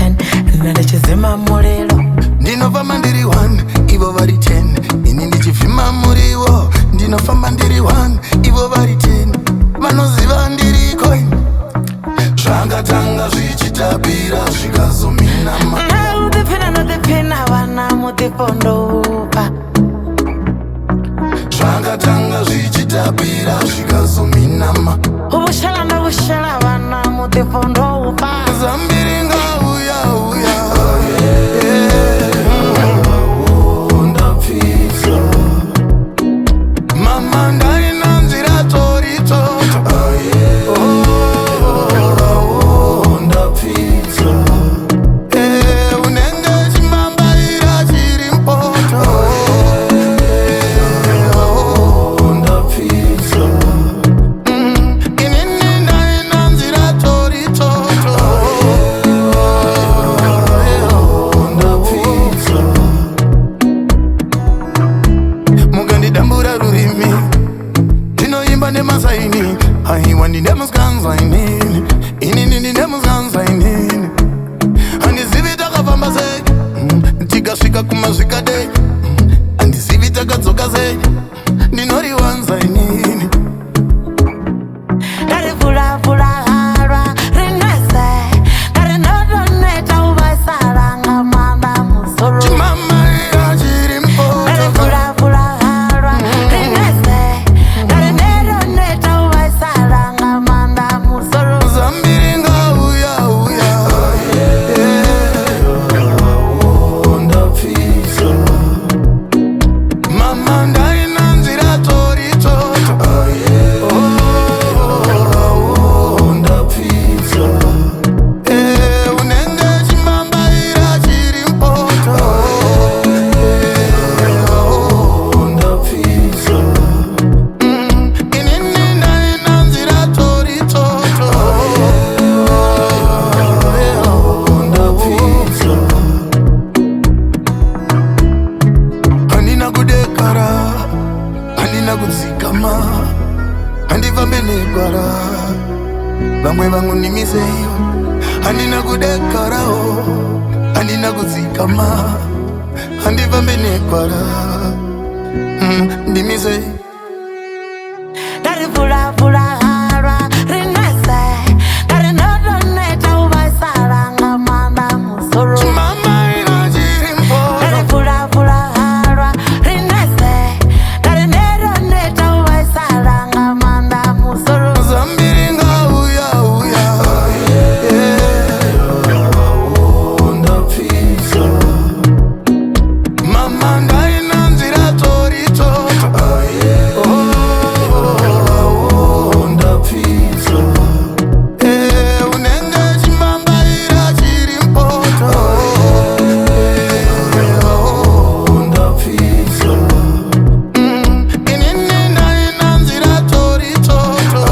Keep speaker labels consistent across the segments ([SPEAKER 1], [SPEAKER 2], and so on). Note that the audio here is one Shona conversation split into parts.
[SPEAKER 1] 10 nandechizima mulilo
[SPEAKER 2] ndinofamba ndiri 1 ivo vari 10 ini ndichivhima muriwo ndinofamba ndiri 1 ivo vari 10 vanoziva ndiri coin zvangatanga zvichitapira zvikazominama
[SPEAKER 1] udipfina nodipfina vana mudipondopa
[SPEAKER 2] zvangatanga zvichitapira zvikazominama
[SPEAKER 1] ubushala ndobushala vana mudipondopa
[SPEAKER 2] zambiri ngauya uya mama ndainanzira toritoto unenge chimambaira chiri mpoto inini ndainanzira toritoto mukandidambura rurimi ndinoimba nemasaini aiwa ndinemuskanzainini inini ndinemuskanzainini handizivi takafamba sei tikasvika kumazvikadei handizivi takadzoka sei ndinoriwanzainini
[SPEAKER 1] ndarivhulavhula halwa rinese ndarinodoneta uvaisaranga manda musoro
[SPEAKER 2] chimamaira chiri mpoto
[SPEAKER 1] ndarivhulavhula halwa rinese ndarinedoneta uvaisaranga manda musoro
[SPEAKER 2] zambiri ngauya uya mama ndainanzira toritoto unenge chimambaira chiri mpoto inini ndainanzira toritoto handina kudekara handina kudzikama handifambe negwara vamwe vangunimiseyo handina kudekarawo handina kudzikama handifambe negwara ndimisei
[SPEAKER 1] ndarivhulavhula halwa rinese ndarinodoneta uvaisaranga manda musoro
[SPEAKER 2] chimamaira chiri mpoto
[SPEAKER 1] ndarivhulavhula halwa rinese ndarinedoneta uvaisaranga manda musoro
[SPEAKER 2] zambiri ngauya uya mama ndainanzira toritoto unenge chimambaira chiri mpoto inini ndainanzira toritoto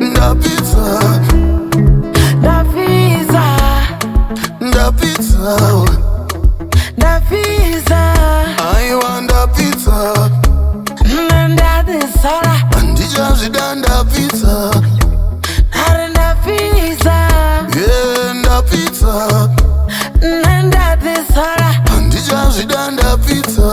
[SPEAKER 2] ndapitsa
[SPEAKER 1] ndapfiza
[SPEAKER 2] ndapitsa
[SPEAKER 1] ndapfiza
[SPEAKER 2] aiwa ndapitsa
[SPEAKER 1] nandadisora
[SPEAKER 2] handichazvida ndapitsa
[SPEAKER 1] ari ndapfiza
[SPEAKER 2] ndapitsa
[SPEAKER 1] nandadisora
[SPEAKER 2] handichazvida ndapitsa